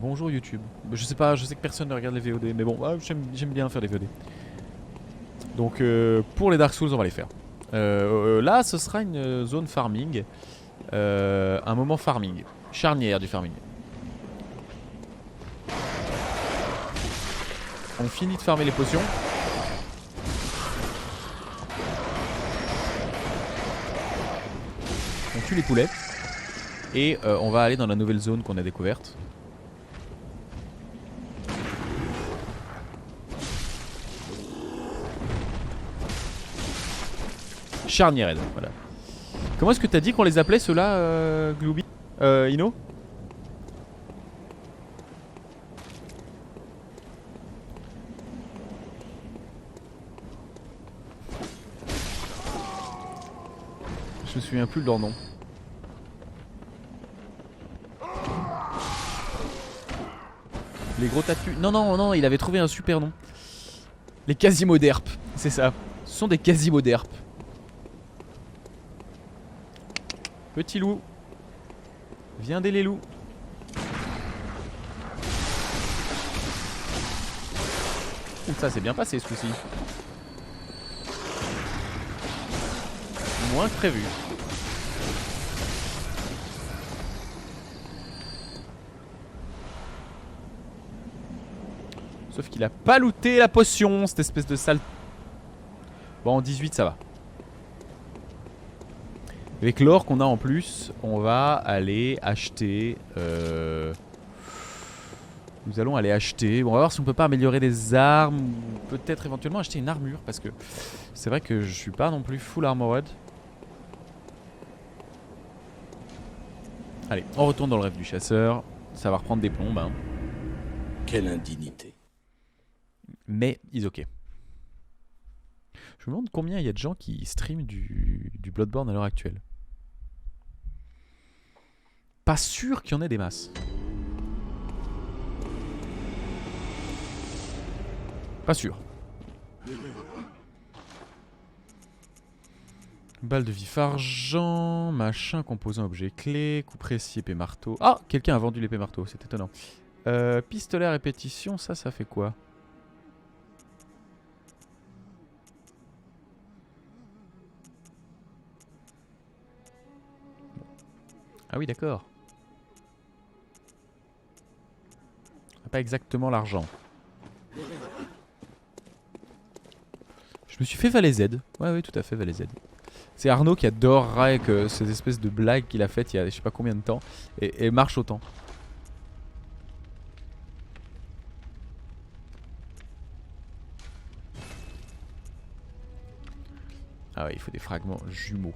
Bonjour YouTube. Je sais pas, je sais que personne ne regarde les VOD, mais bon, j'aime bien faire les VOD. Donc pour les Dark Souls, on va les faire. Là, ce sera une zone farming. Un moment farming. Charnière du farming. On finit de farmer les potions. On tue les poulets. Et on va aller dans la nouvelle zone qu'on a découverte. Charnière Red, voilà. Comment est-ce que t'as dit qu'on les appelait ceux-là, Glooby Ino? Je me souviens plus de leur nom. Les gros tatus. Non, non, non, il avait trouvé un super nom. Les Quasimoderpes, c'est ça. Ce sont des Quasimoderpes. Petit loup. Viens des les loups. Ouh, ça s'est bien passé ce coup-ci. Moins que prévu. Sauf qu'il a pas looté la potion, cette espèce de sale. Bon, en 18 ça va. Avec l'or qu'on a en plus, on va aller acheter. Nous allons aller acheter. Bon, on va voir si on peut pas améliorer des armes. Ou peut-être éventuellement acheter une armure. Parce que c'est vrai que je suis pas non plus full armored. Allez, on retourne dans le rêve du chasseur. Ça va reprendre des plombes. Hein. Quelle indignité. Mais is ok. Je me demande combien il y a de gens qui streament du Bloodborne à l'heure actuelle. Pas sûr qu'il y en ait des masses. Pas sûr. Balle de vif argent, machin, composant objet clé, coup précis, épée marteau. Ah, quelqu'un a vendu l'épée marteau, c'est étonnant. Pistolet à répétition, ça fait quoi? Ah oui, d'accord. Pas exactement l'argent. Je me suis fait Valet Z. Ouais, oui, tout à fait, Valet Z. C'est Arnaud qui adorerait que ces espèces de blagues qu'il a faites il y a je sais pas combien de temps et marchent autant. Ah ouais, il faut des fragments jumeaux.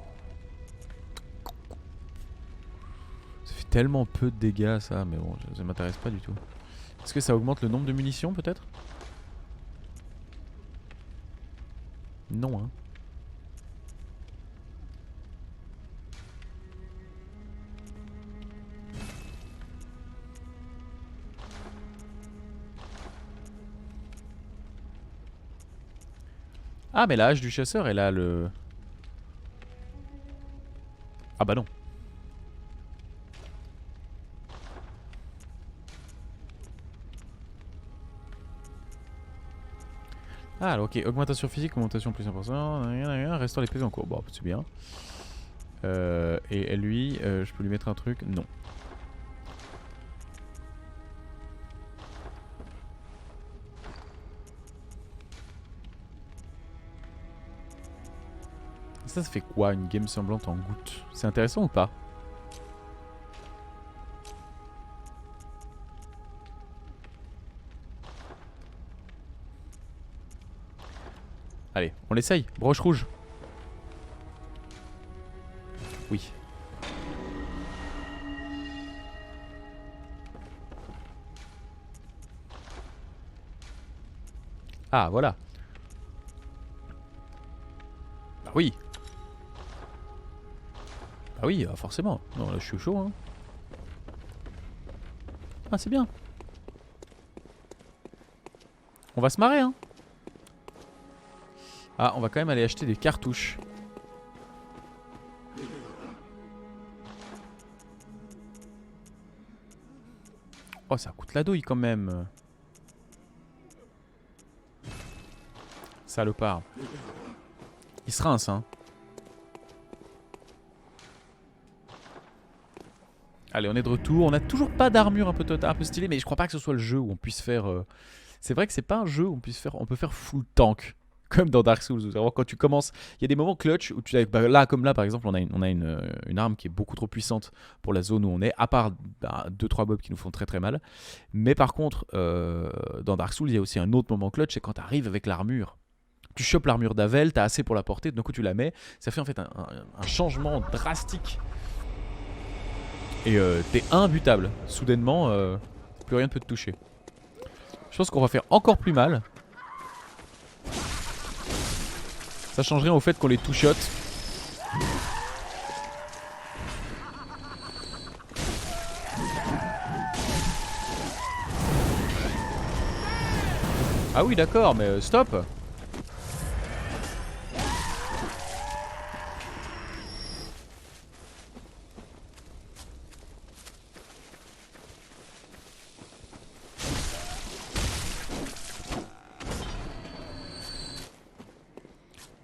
Ça fait tellement peu de dégâts ça, mais bon, ça m'intéresse pas du tout. Est-ce que ça augmente le nombre de munitions peut-être? Non, hein. Ah, mais la hache du chasseur, elle a le... Ah bah non. Ah, alors, ok. Augmentation physique, augmentation plus importante. Restaure les PV en cours. Bon, c'est bien. Et lui, je peux lui mettre un truc? Non. Ça fait quoi une game semblante en goutte? C'est intéressant ou pas? Allez, on l'essaye. Broche rouge. Oui. Ah, voilà. Bah oui. Bah oui, forcément. Non, là, je suis chaud, hein. Ah, c'est bien. On va se marrer, hein. Ah, on va quand même aller acheter des cartouches. Oh, ça coûte la douille quand même. Salopard. Il se rince, hein. Allez, on est de retour. On a toujours pas d'armure un peu stylée, mais je crois pas que ce soit le jeu où on puisse faire... C'est vrai que c'est pas un jeu où on peut faire full tank. Comme dans Dark Souls. Vraiment, quand tu commences, il y a des moments clutch où tu bah, là, comme là par exemple, on a une arme qui est beaucoup trop puissante pour la zone où on est, à part 2-3 mobs qui nous font très très mal. Mais par contre, dans Dark Souls, il y a aussi un autre moment clutch, c'est quand tu arrives avec l'armure. Tu chopes l'armure d'Avel, t'as assez pour la porter, d'un coup tu la mets, ça fait en fait un changement drastique. Et t'es imbutable. Soudainement, plus rien ne peut te toucher. Je pense qu'on va faire encore plus mal. Ça change rien au fait qu'on les two-shot. Ah oui d'accord, mais stop.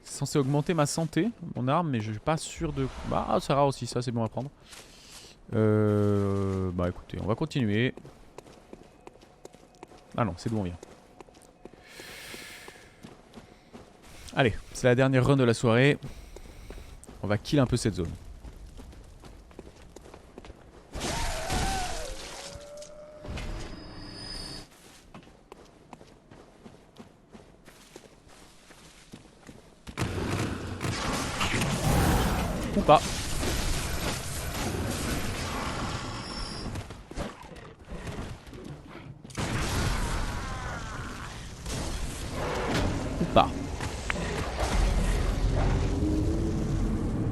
C'est censé augmenter ma santé, mon arme, mais je suis pas sûr de... Bah ça va aussi, ça c'est bon à prendre. Bah écoutez, on va continuer. Ah non, c'est d'où on vient. Allez, c'est la dernière run de la soirée. On va kill un peu cette zone. Ou pas. Ou pas.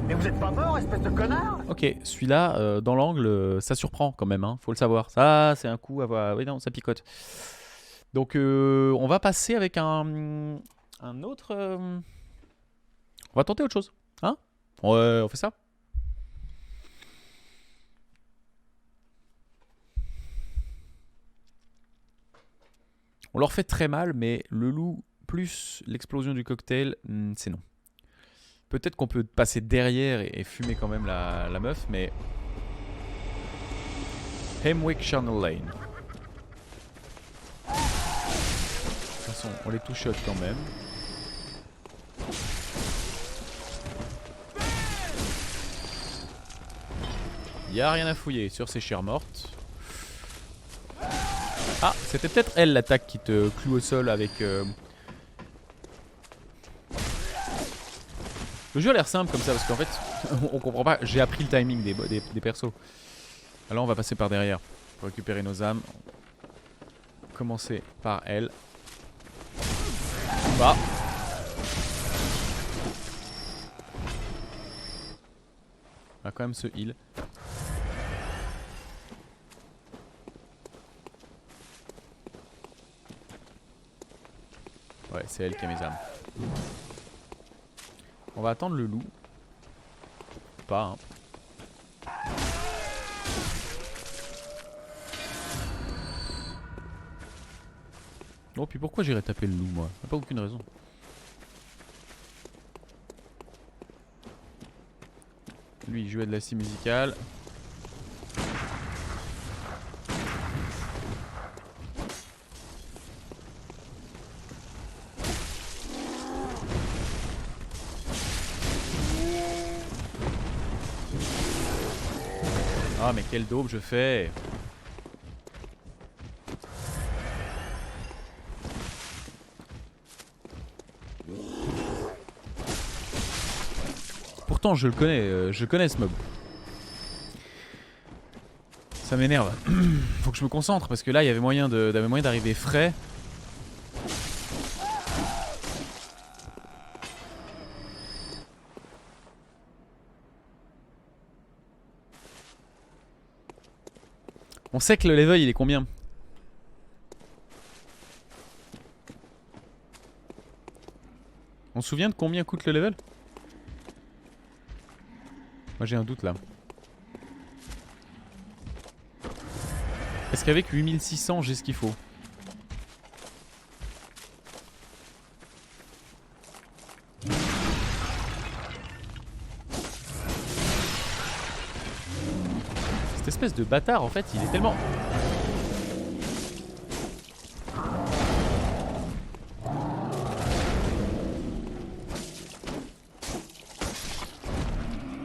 Mais vous êtes pas mort, espèce de connard! Ok, celui-là, dans l'angle, ça surprend quand même, hein, faut le savoir. Ça, c'est un coup à voir. Oui, non, ça picote. Donc, on va passer avec un autre... On va tenter autre chose. Hein? Ouais, on fait ça? On leur fait très mal, mais le loup plus l'explosion du cocktail, c'est non. Peut-être qu'on peut passer derrière et fumer quand même la meuf, mais... Hemwick Channel Lane. De toute façon, on les two-shot quand même. Y'a rien à fouiller sur ces chairs mortes. Ah, c'était peut-être elle l'attaque qui te cloue au sol avec... Le jeu a l'air simple comme ça parce qu'en fait, on comprend pas. J'ai appris le timing des persos. Alors on va passer par derrière pour récupérer nos âmes. Commencer par elle. Bah. On va quand même se heal. Ouais, c'est elle qui a mes âmes. On va attendre le loup. Pas, hein. Oh, puis pourquoi j'irais taper le loup, moi? Y'a pas aucune raison. Lui, il jouait de la scie musicale. Ah, mais quel daube je fais! Pourtant, je le connais ce mob. Ça m'énerve. Faut que je me concentre parce que là, il y avait moyen d'arriver frais. On sait que le level, il est combien? On se souvient de combien coûte le level? Moi j'ai un doute là. Est-ce qu'avec 8600 j'ai ce qu'il faut? Cette espèce de bâtard en fait il est tellement...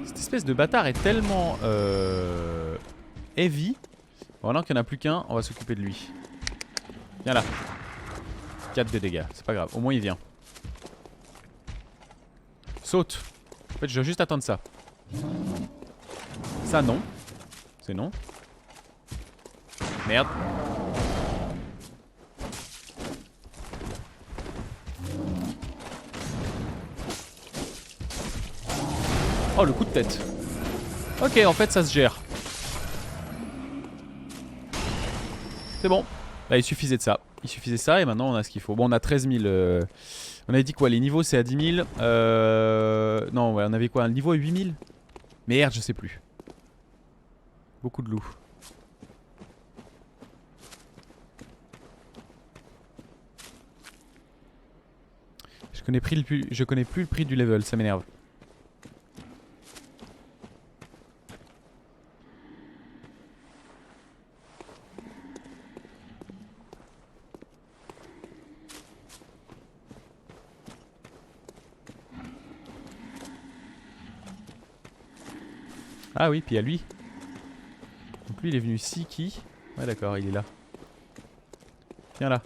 Cette espèce de bâtard est tellement heavy. Voilà qu'il n'y en a plus qu'un, on va s'occuper de lui. Viens là. 4 de dégâts, c'est pas grave, au moins il vient. Saute. En fait je dois juste attendre ça. Ça non. C'est non. Merde. Oh le coup de tête. Ok en fait ça se gère. C'est bon. Là il suffisait de ça. Il suffisait de ça et maintenant on a ce qu'il faut. Bon on a 13 000. On avait dit quoi? Les niveaux c'est à 10 000. Non ouais, on avait quoi? Un niveau à 8 000? Merde je sais plus. Beaucoup de loups. Je connais plus le prix du level, ça m'énerve. Ah oui, puis il y a lui. Donc lui il est venu ici qui? Ouais d'accord, il est là. Viens là.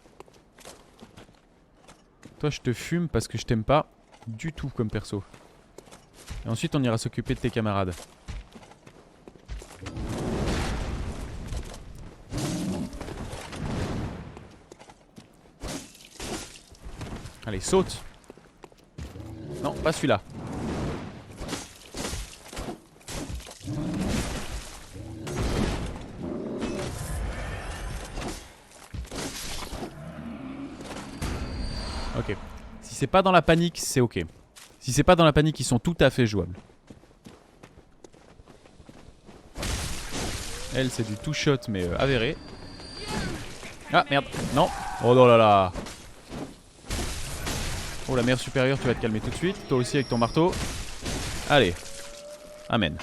Toi je te fume parce que je t'aime pas du tout comme perso. Et ensuite on ira s'occuper de tes camarades. Allez saute. Non pas celui-là. Ok. Si c'est pas dans la panique, c'est ok. Si c'est pas dans la panique, ils sont tout à fait jouables. Elle, c'est du two shot, mais avéré. Ah merde, non. Oh non là là. Oh la mère supérieure, tu vas te calmer tout de suite. Toi aussi avec ton marteau. Allez. Amen.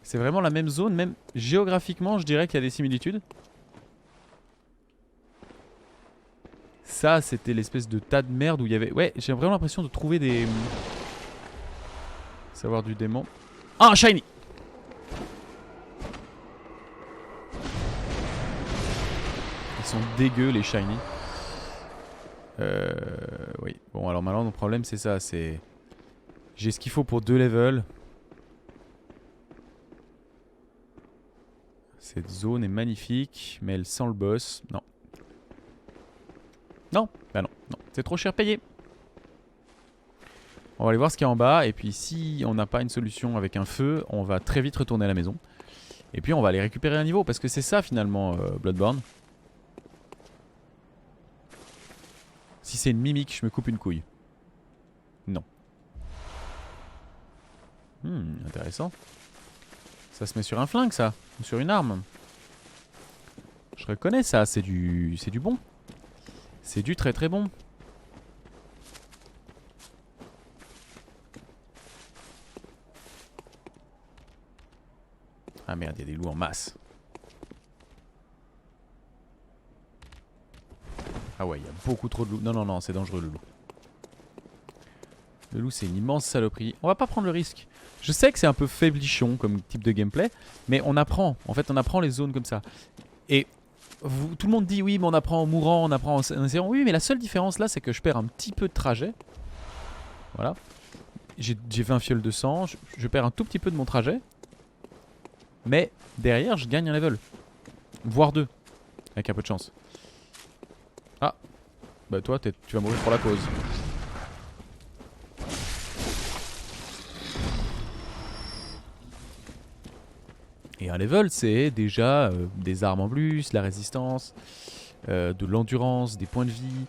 C'est vraiment la même zone, même géographiquement, je dirais qu'il y a des similitudes. Ça, c'était l'espèce de tas de merde où il y avait... Ouais, j'ai vraiment l'impression de trouver des... Savoir du démon. Ah, un shiny! Ils sont dégueux, les shiny. Oui. Bon, alors maintenant, mon problème, c'est ça. C'est... J'ai ce qu'il faut pour 2 levels. Cette zone est magnifique, mais elle sent le boss. Non. Non, bah non, non, c'est trop cher payé. On va aller voir ce qu'il y a en bas. Et puis si on n'a pas une solution avec un feu, on va très vite retourner à la maison. Et puis on va aller récupérer un niveau. Parce que c'est ça finalement Bloodborne. Si c'est une mimique, je me coupe une couille. Non. Intéressant. Ça se met sur un flingue ça. Ou sur une arme. Je reconnais ça, c'est du bon. C'est du très très bon. Ah merde, il y a des loups en masse. Ah ouais, il y a beaucoup trop de loups. Non, non, non, c'est dangereux le loup. Le loup, c'est une immense saloperie. On va pas prendre le risque. Je sais que c'est un peu faiblichon comme type de gameplay, mais on apprend. En fait, on apprend les zones comme ça. Et... tout le monde dit oui mais on apprend en mourant, on apprend en essayant. Oui mais la seule différence là c'est que je perds un petit peu de trajet. Voilà. J'ai 20 fioles de sang, je perds un tout petit peu de mon trajet. Mais derrière je gagne un level. Voire 2. Avec un peu de chance. Ah. Bah toi tu vas mourir pour la cause. Et un level, c'est déjà des armes en plus, la résistance, de l'endurance, des points de vie.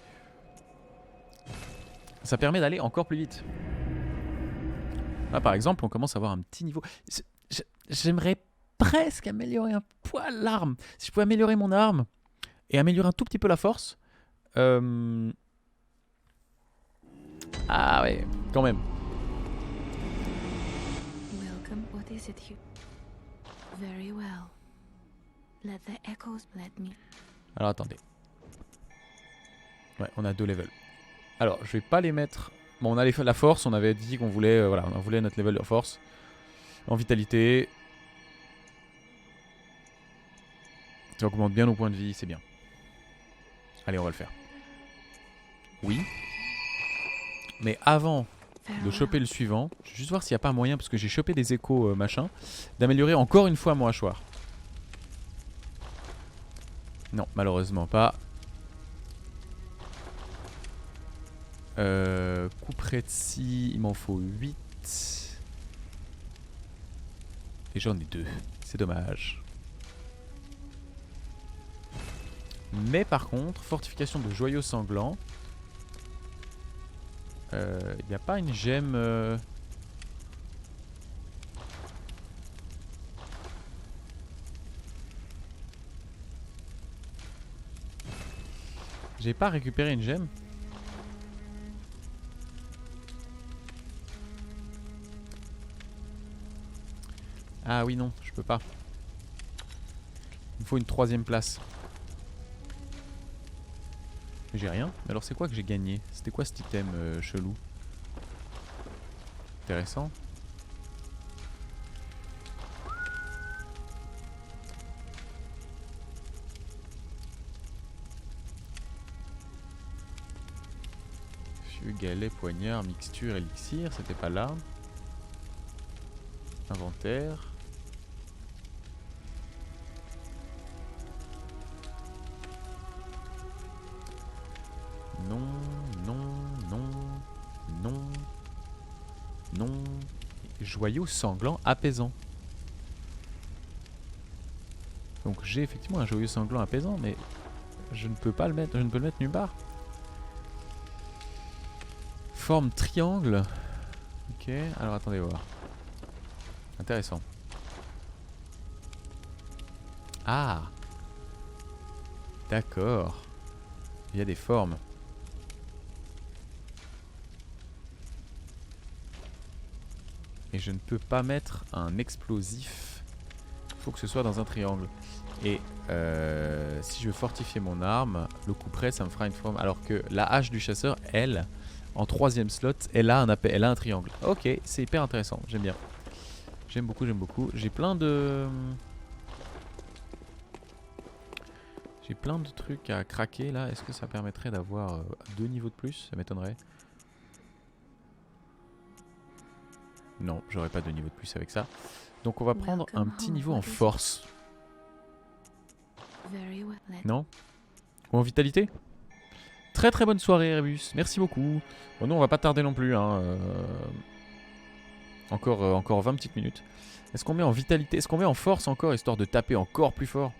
Ça permet d'aller encore plus vite. Là, par exemple, on commence à avoir un petit niveau. J'aimerais presque améliorer un poil l'arme. Si je pouvais améliorer mon arme et améliorer un tout petit peu la force. Ah ouais, quand même. Welcome. What is it you? Very well. Let the echoes let me. Alors attendez. Ouais, on a 2 levels. Alors, je vais pas les mettre. Bon, on a la force, on avait dit qu'on voulait, voilà, on voulait notre level de force. En vitalité. Ça augmente bien nos points de vie, c'est bien. Allez, on va le faire. Oui. Mais avant de choper le suivant, je vais juste voir s'il n'y a pas moyen, parce que j'ai chopé des échos machin, d'améliorer encore une fois mon hachoir. Non, malheureusement pas. Couperai de scie, il m'en faut 8. Et j'en ai 2. C'est dommage. Mais par contre, fortification de joyaux sanglants. Il n'y a pas une gemme... J'ai pas récupéré une gemme. Ah oui, non, je peux pas. Il me faut une 3ème place. J'ai rien. Mais alors c'est quoi que j'ai gagné? C'était quoi cet item chelou? Intéressant. Fieu, galet, poignard, mixture, élixir. C'était pas là. Inventaire. Non, non, non, non, non. Joyau sanglant apaisant. Donc j'ai effectivement un joyau sanglant apaisant, mais je ne peux pas le mettre, je ne peux le mettre nulle part. Forme triangle. Ok, alors attendez voir. Intéressant. Ah, d'accord. Il y a des formes. Et je ne peux pas mettre un explosif. Il faut que ce soit dans un triangle. Et si je veux fortifier mon arme, le coup près ça me fera une forme. Alors que la hache du chasseur, elle, en 3ème slot, elle a un triangle. Ok, c'est hyper intéressant, j'aime bien. J'aime beaucoup, j'aime beaucoup. J'ai plein de... J'ai plein de trucs à craquer là. Est-ce que ça permettrait d'avoir 2 niveaux de plus? Ça m'étonnerait. Non, j'aurais pas 2 niveaux de plus avec ça. Donc on va prendre un petit niveau en force. Non? Ou en vitalité? Très très bonne soirée Rébus, merci beaucoup. Bon, nous on va pas tarder non plus hein. Encore 20 petites minutes. Est-ce qu'on met en vitalité? Est-ce qu'on met en force encore, histoire de taper encore plus fort?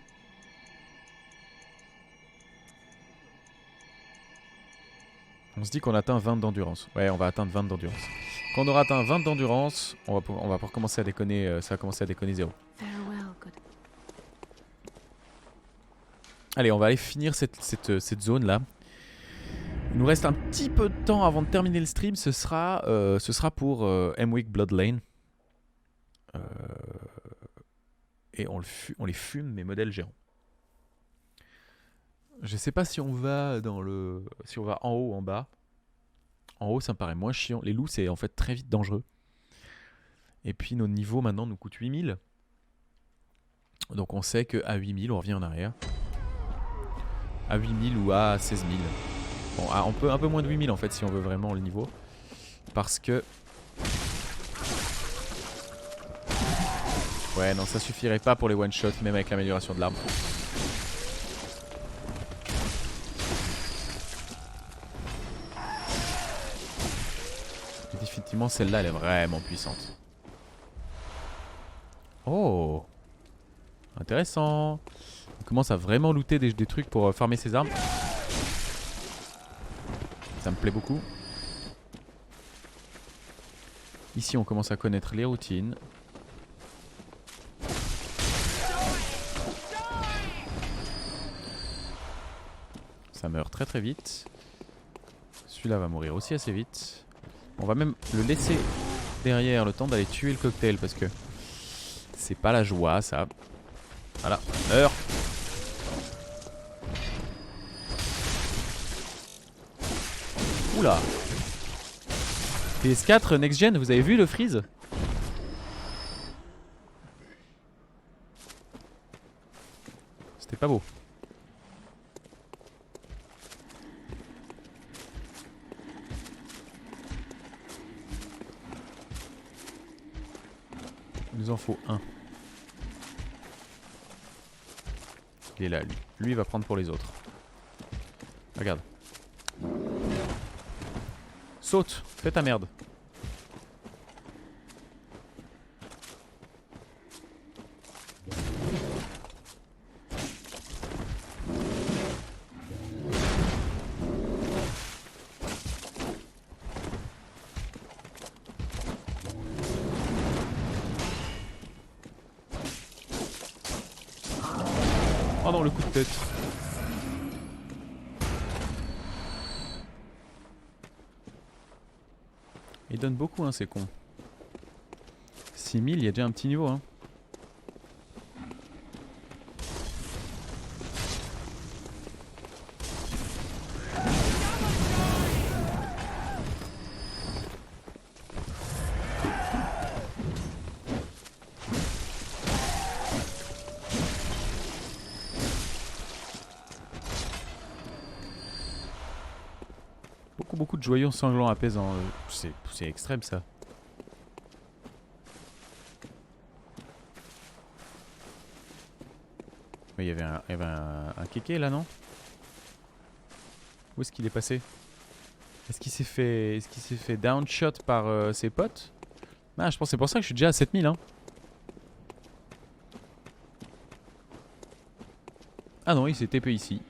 On se dit qu'on atteint 20 d'endurance. Ouais, on va atteindre 20 d'endurance. Quand on aura atteint 20 d'endurance, on va pouvoir commencer à déconner, ça va commencer à déconner 0. Allez, on va aller finir cette zone là. Il nous reste un petit peu de temps avant de terminer le stream. Ce sera pour Hemwick Blood Lane. Et on les fume, mes modèles géants. Je sais pas si on va si on va en haut ou en bas. En haut, ça me paraît moins chiant. Les loups, c'est en fait très vite dangereux. Et puis nos niveaux maintenant nous coûtent 8000. Donc on sait qu'à 8000, on revient en arrière. À 8000 ou à 16000. Bon, on peut un peu moins de 8000 en fait si on veut vraiment le niveau. Parce que... Ouais, non, ça suffirait pas pour les one-shots, même avec l'amélioration de l'arme. Et définitivement, celle-là, elle est vraiment puissante. Oh! Intéressant! On commence à vraiment looter des trucs pour farmer ses armes. Ça me plaît beaucoup. Ici, on commence à connaître les routines. Ça meurt très très vite. Celui-là va mourir aussi assez vite. On va même le laisser derrière le temps d'aller tuer le cocktail parce que c'est pas la joie ça. Voilà, meurt. Oula. PS4 Next Gen, vous avez vu le freeze? C'était pas beau. Il nous en faut un. Il est là, lui. Lui, il va prendre pour les autres. Regarde. Saute, fais ta merde. Oh non, le coup de tête. Il donne beaucoup, hein, c'est con. 6000, il y a déjà un petit niveau, hein. Beaucoup de joyaux sanglants apaisants. C'est extrême ça. Mais il y avait un kéké là, non? Où est-ce qu'il est passé? Est-ce qu'il s'est fait downshot par ses potes? Ah, je pense que c'est pour ça que je suis déjà à 7000, hein. Ah non, il s'est TP ici.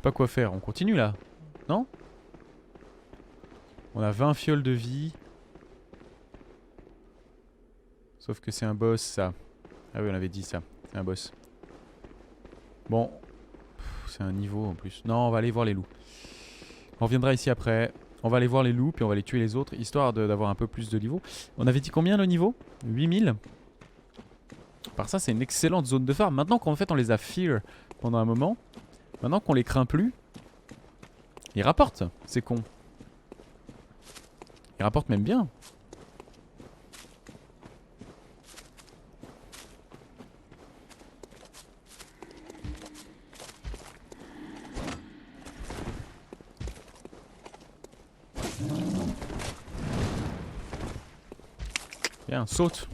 Pas quoi faire, on continue là? Non? On a 20 fioles de vie. Sauf que c'est un boss ça. Ah oui, on avait dit ça, c'est un boss. Bon, c'est un niveau en plus. Non, on va aller voir les loups. On reviendra ici après. On va aller voir les loups puis on va aller tuer les autres histoire d'avoir un peu plus de niveau. On avait dit combien le niveau? 8000. Par ça c'est une excellente zone de farm. Maintenant qu'en fait on les a fear pendant un moment. Maintenant qu'on les craint plus, ils rapportent, c'est con. Ils rapportent même bien. Bien, saute.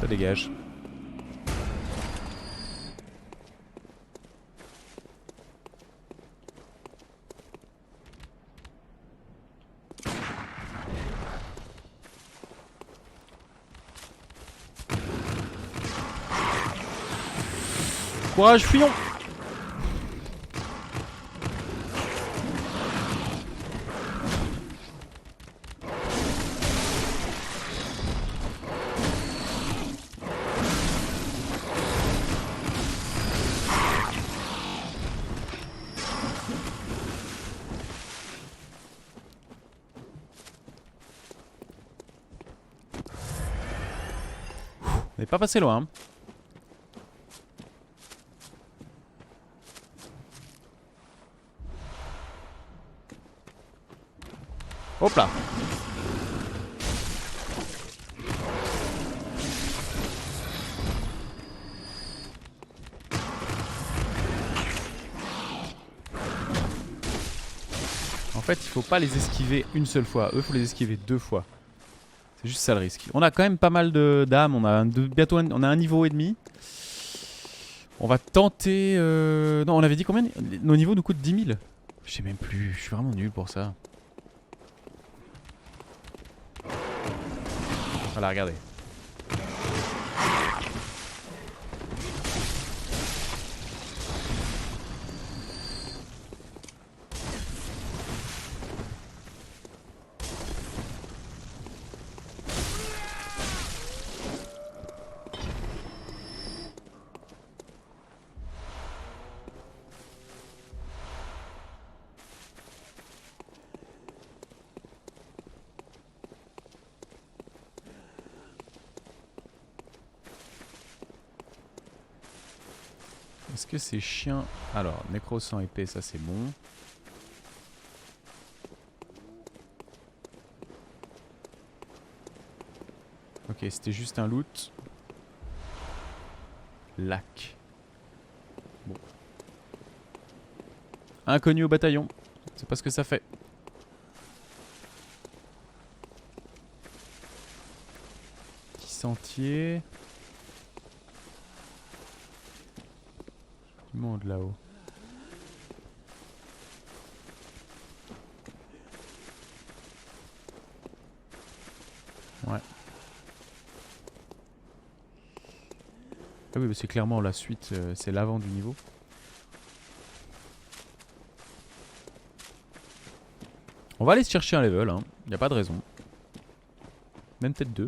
Dégage. Courage, fuyons. On n'est pas passé loin. Hein. Hop là. En fait, il faut pas les esquiver une seule fois. Eux, faut les esquiver 2 fois. C'est juste ça le risque. On a quand même pas mal d'âmes. On a bientôt on a un niveau et demi. On va tenter... Non, on avait dit combien? Nos niveaux nous coûtent 10 000. Je sais même plus, je suis vraiment nul pour ça. Voilà, regardez. Est-ce que c'est chiant? Alors, nécro sans épée, ça c'est bon. Ok, c'était juste un loot. Lac. Bon. Inconnu au bataillon. C'est pas ce que ça fait. Petit sentier. Du monde là-haut. Ouais. Ah oui, mais c'est clairement la suite, c'est l'avant du niveau. On va aller se chercher un level, hein. Y a pas de raison. Même peut-être 2.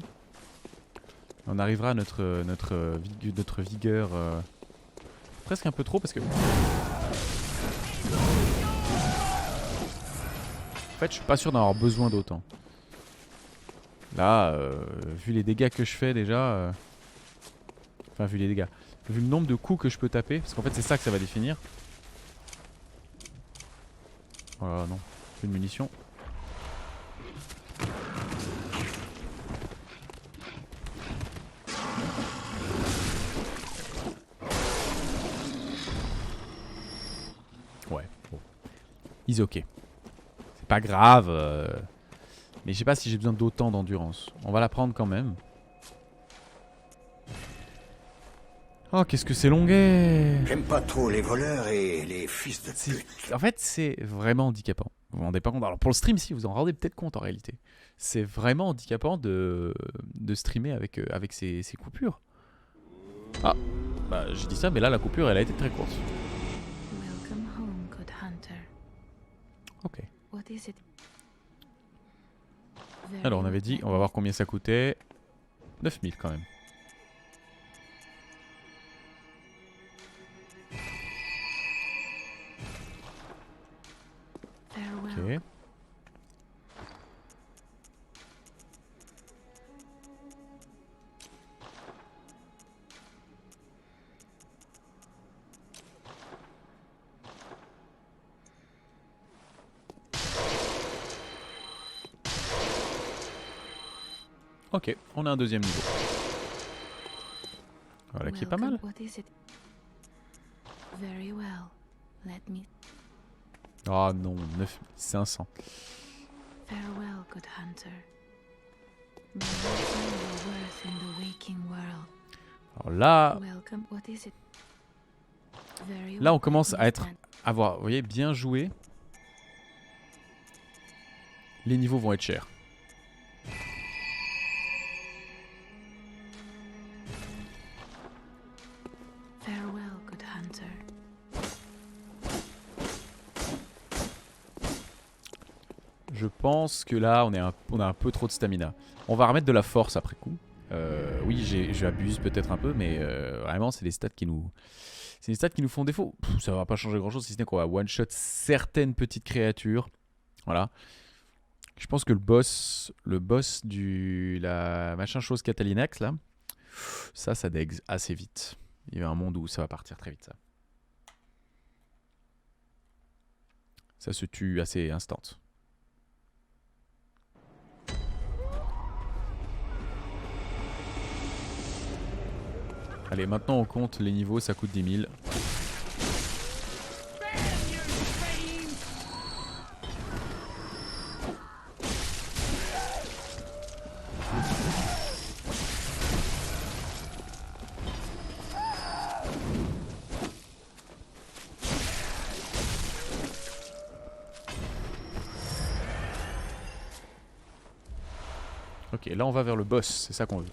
On arrivera à notre vigueur presque un peu trop parce que... En fait, je suis pas sûr d'avoir besoin d'autant. Là, vu les dégâts que je fais déjà... Enfin, vu les dégâts. Vu le nombre de coups que je peux taper, parce qu'en fait, c'est ça que ça va définir. Voilà, non. Plus de munitions. Ouais, bon. Is ok. C'est pas grave. Mais je sais pas si j'ai besoin d'autant d'endurance. On va la prendre quand même. Oh, qu'est-ce que c'est longuet! J'aime pas trop les voleurs et les fils de pute. En fait, c'est vraiment handicapant. Vous vous rendez pas compte? Alors pour le stream, si, vous en rendez peut-être compte en réalité. C'est vraiment handicapant de streamer avec ces coupures. Ah, bah j'ai dit ça, mais là la coupure elle a été très courte. Welcome home, good hunter. Ok. What is it? Very Alors on avait dit, well. on va voir combien ça coûtait. 9000 quand même. Farewell. Ok. Ok, on a un deuxième niveau. Voilà qui est pas mal. Welcome, what is it? Very well. Let me. Oh non, 9500. Farewell, good hunter. May you find your worth in the waking world. Alors là, Welcome, what is it? Very là well, on commence let à me être, stand. à voir, vous voyez, bien joué. Les niveaux vont être chers. Farewell, good hunter. Je pense que là, on a un peu trop de stamina. On va remettre de la force après coup. Oui, j'abuse peut-être un peu, mais vraiment, c'est des stats qui nous... C'est des stats qui nous font défaut. Pff, ça va pas changer grand-chose, si ce n'est qu'on va one-shot certaines petites créatures. Voilà. Je pense que le boss du... La machin chose Catalinax, là, ça dégue assez vite. Il y a un monde où ça va partir très vite, ça. Ça se tue assez instant. Allez, maintenant on compte les niveaux, ça coûte 10 000. Ok, là on va vers le boss, c'est ça qu'on veut.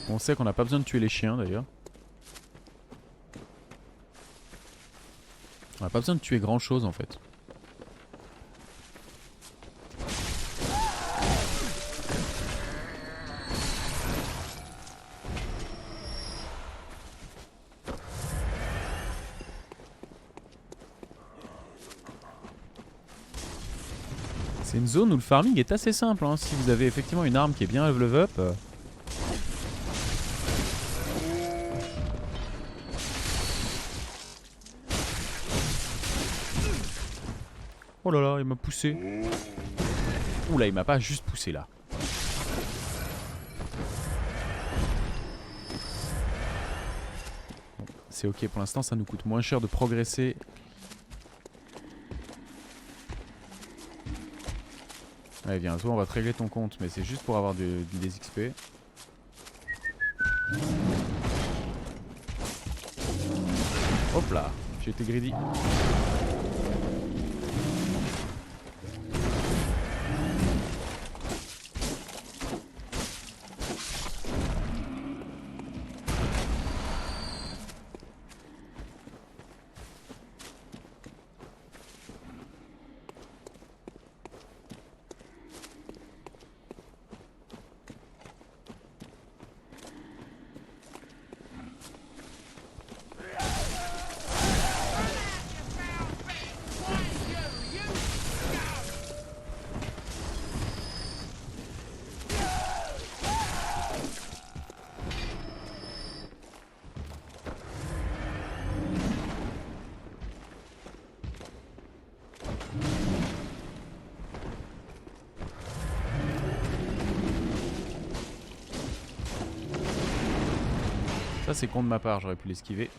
On sait qu'on n'a pas besoin de tuer les chiens d'ailleurs. On n'a pas besoin de tuer grand chose en fait. C'est une zone où le farming est assez simple, hein. Si vous avez effectivement une arme qui est bien level up. Oh là là, il m'a poussé. Oula, il m'a pas juste poussé là. Bon, c'est ok pour l'instant, ça nous coûte moins cher de progresser. Allez viens, toi on va te régler ton compte, mais c'est juste pour avoir des XP. Hop là, j'ai été greedy. Ça c'est con de ma part, j'aurais pu l'esquiver.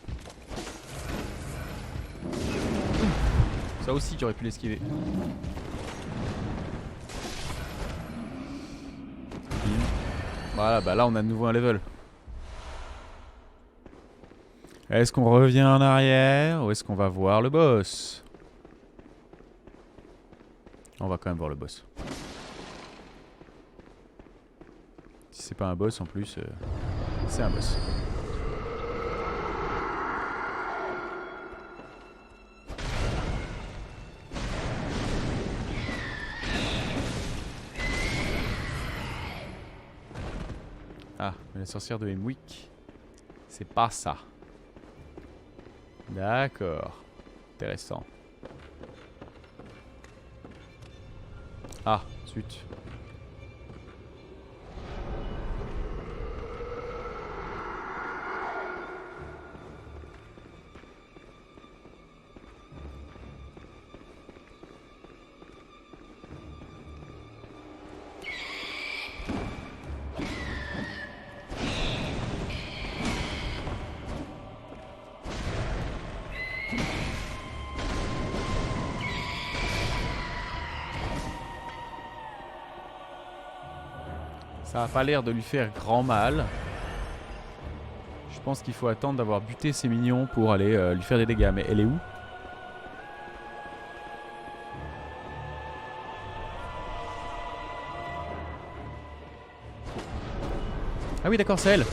Ça aussi j'aurais pu l'esquiver. Voilà, bah là on a de nouveau un level. Est-ce qu'on revient en arrière ou est-ce qu'on va voir le boss? On va quand même voir le boss. Si c'est pas un boss en plus, c'est un boss. Ah, mais la sorcière de Hemwick, c'est pas ça. D'accord. Intéressant. Ah, zut. Ça a pas l'air de lui faire grand mal. Je pense qu'il faut attendre d'avoir buté ses minions pour aller lui faire des dégâts. Mais elle est où? Ah oui d'accord, c'est elle.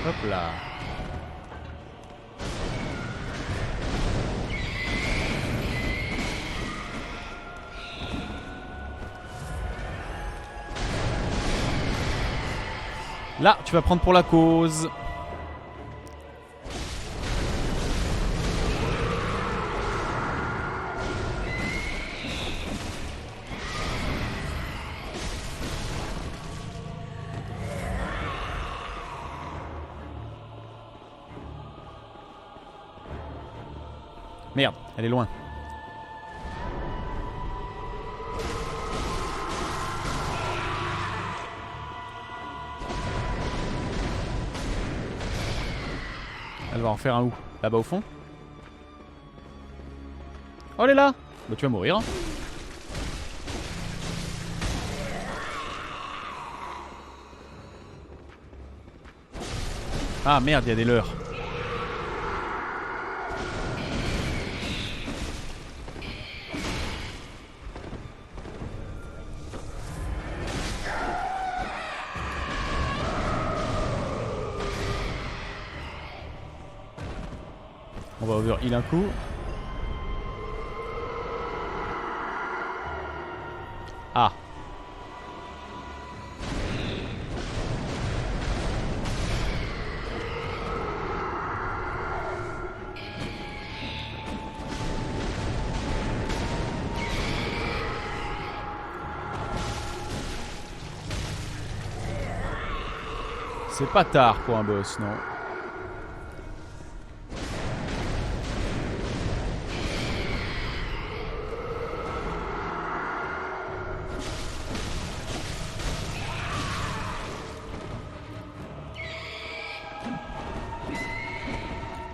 Hop là. Là, tu vas prendre pour la cause. Merde, elle est loin. Elle va en faire un où? Là-bas au fond? Oh, elle est là! Bah tu vas mourir. Ah merde, il y a des leurres. On va over heal un coup. Ah. C'est pas tard pour un boss, non?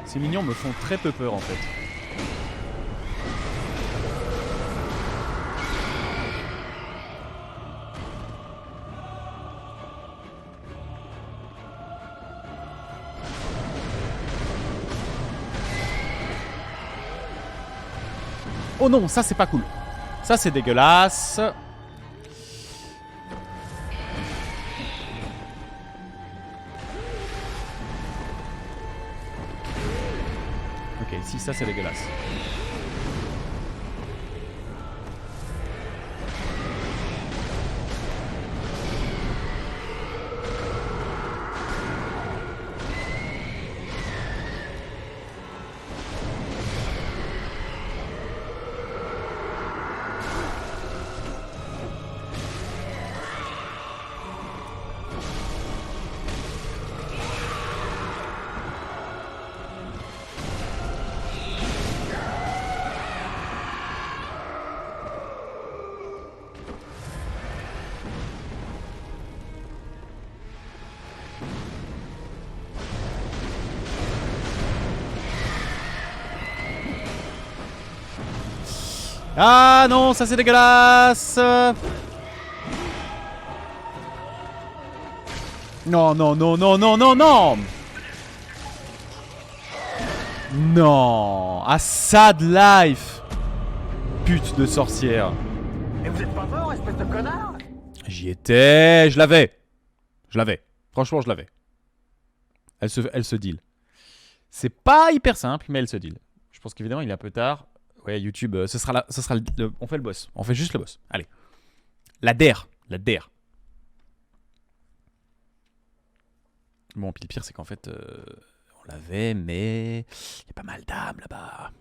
Ces mignons me font très peu peur en fait. Oh non, ça c'est pas cool. Ça c'est dégueulasse. Ok, si ça c'est dégueulasse. Ah non, ça c'est dégueulasse. Non, non, non, non, non, non, non. Non. Assad Life. Pute de sorcière. Et vous êtes pas mort, espèce de connard? J'y étais, je l'avais. Je l'avais. Franchement, je l'avais. Elle se deal. C'est pas hyper simple, mais elle se deal. Je pense qu'évidemment, il est un peu tard. Ouais, YouTube, ce sera on fait le boss. On fait juste le boss. Allez. La DER. La DER. Bon, puis le pire, c'est qu'en fait, on l'avait, mais il y a pas mal d'âmes là-bas.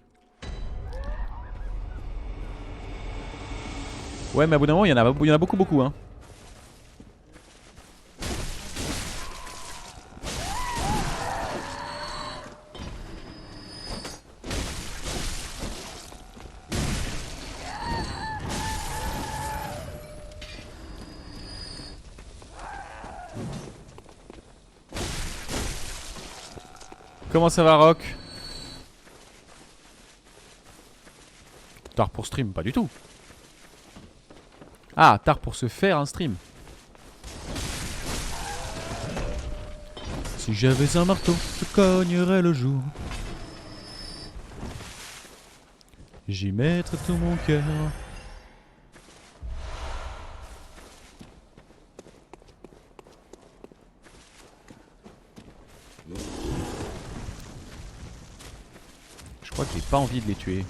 Ouais, mais à bout d'un moment, il y en a beaucoup, beaucoup, hein. Comment ça va, Rock? Tard pour stream, pas du tout. Ah, tard pour se faire un stream. Si j'avais un marteau, je cognerais le jour. J'y mettrais tout mon cœur. crois que j'ai pas envie de les tuer.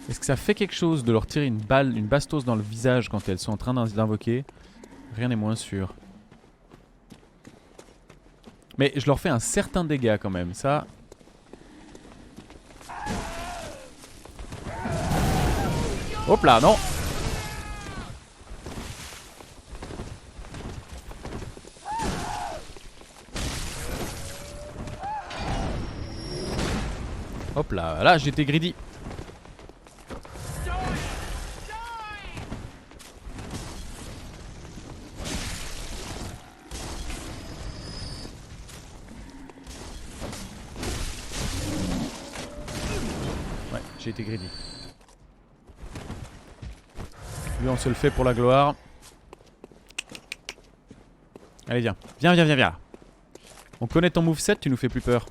Est-ce que ça fait quelque chose de leur tirer une balle, une bastos dans le visage quand elles sont en train d'invoquer? Rien n'est moins sûr. Mais je leur fais un certain dégât quand même, ça... Hop là, non! Hop là, là j'étais greedy. Ouais, j'ai été greedy. Lui on se le fait pour la gloire. Allez viens, viens, viens, viens, viens. On connaît ton moveset, tu nous fais plus peur.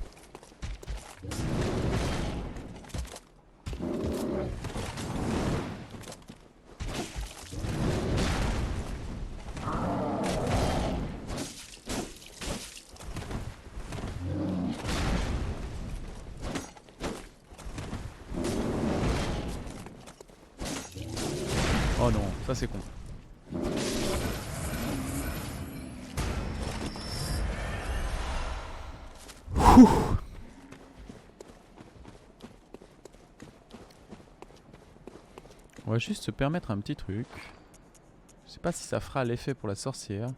Oh non, ça c'est con. Ouh. On va juste se permettre un petit truc. Je sais pas si ça fera l'effet pour la sorcière.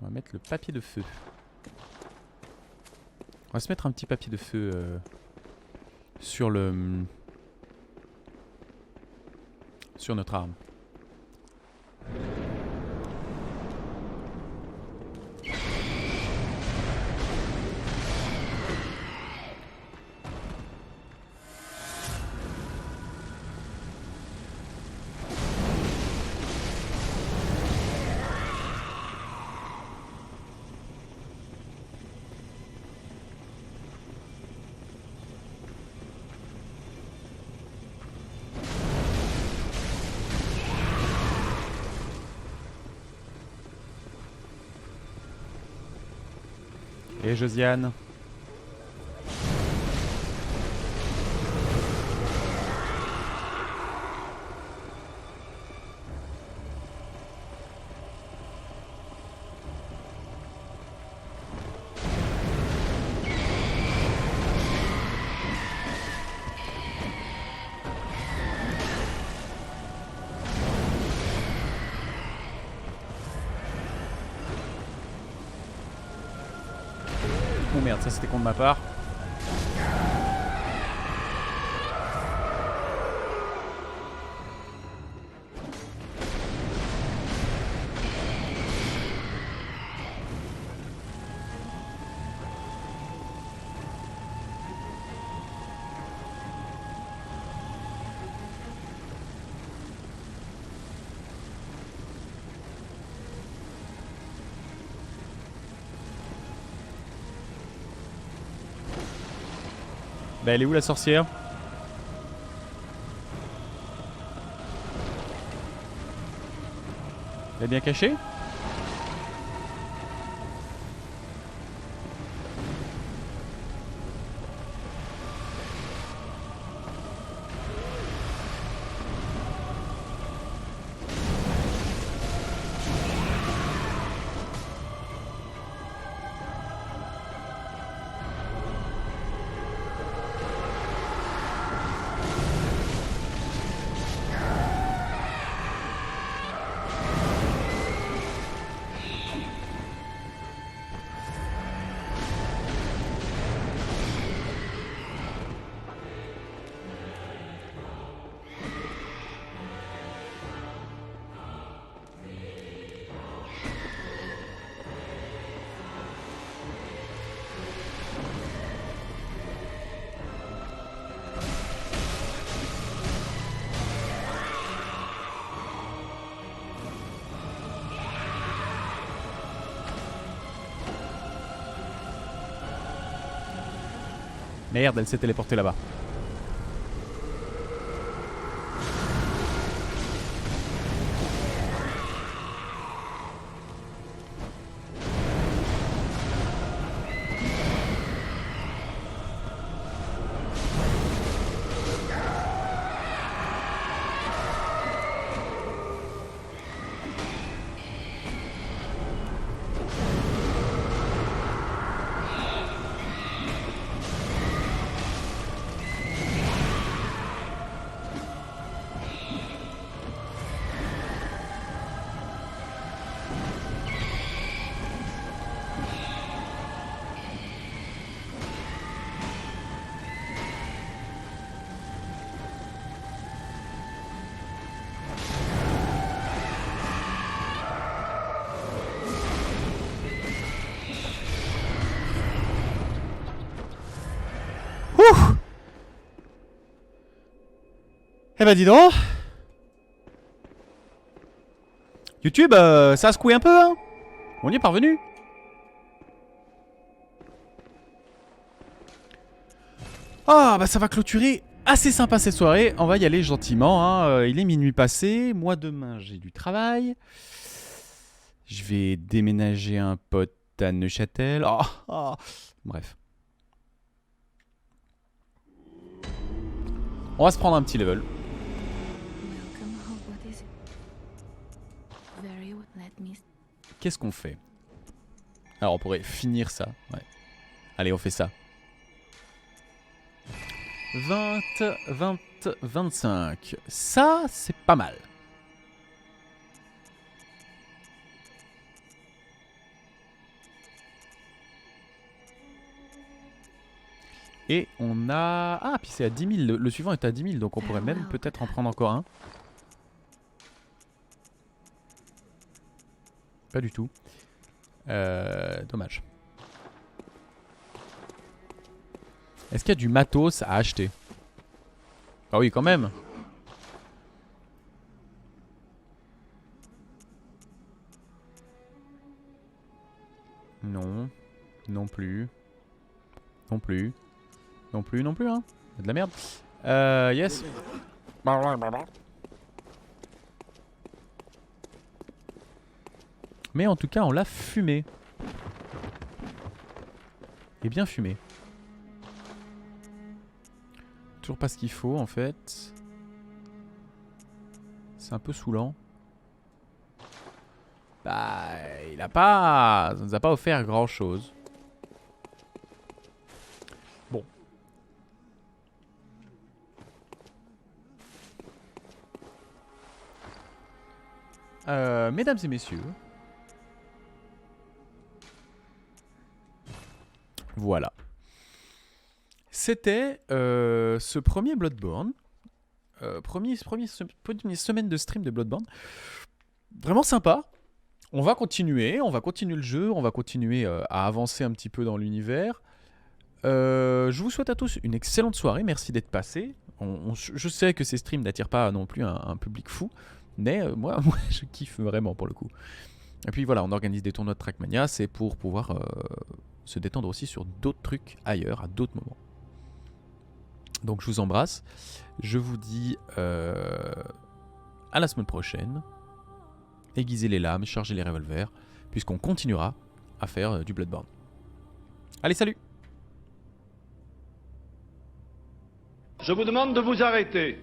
On va mettre le papier de feu. On va se mettre un petit papier de feu sur le... sur notre arme. Et Josiane. Oh merde, ça c'était con de ma part. Bah elle est où la sorcière? Elle est bien cachée? Merde, elle s'est téléportée là-bas. Eh bah dis donc. YouTube, ça a secoué un peu, hein. On y est parvenu. Ah bah ça va clôturer assez sympa cette soirée. On va y aller gentiment, hein. Il est minuit passé. Moi demain j'ai du travail. Je vais déménager un pote à Neuchâtel. Bref. On va se prendre un petit level. Welcome home. What is it? Very well. Let me. Qu'est-ce qu'on fait? Alors on pourrait finir ça. Ouais. Allez, on fait ça. 20, 20, 25. Ça, c'est pas mal. Et on a... Ah, puis c'est à 10 000. Le suivant est à 10 000, donc on pourrait même peut-être en prendre encore un. Pas du tout. Dommage. Est-ce qu'il y a du matos à acheter? Ah oui, quand même. Non. Non plus. Non plus. Non plus, non plus, hein. Il y a de la merde. Yes. Mais en tout cas, on l'a fumé. Et bien fumé. Toujours pas ce qu'il faut, en fait. C'est un peu saoulant. Bah, il a pas... Ça nous a pas offert grand-chose. Bon. Mesdames et messieurs. Voilà. C'était ce premier Bloodborne. Première semaine de stream de Bloodborne. Vraiment sympa. On va continuer le jeu, on va continuer à avancer un petit peu dans l'univers. Je vous souhaite à tous une excellente soirée, merci d'être passés. Je sais que ces streams n'attirent pas non plus un public fou, mais moi je kiffe vraiment pour le coup. Et puis voilà, on organise des tournois de Trackmania, c'est pour pouvoir se détendre aussi sur d'autres trucs ailleurs, à d'autres moments. Donc je vous embrasse, je vous dis à la semaine prochaine. Aiguisez les lames, chargez les revolvers, puisqu'on continuera à faire du Bloodborne. Allez, salut! Je vous demande de vous arrêter.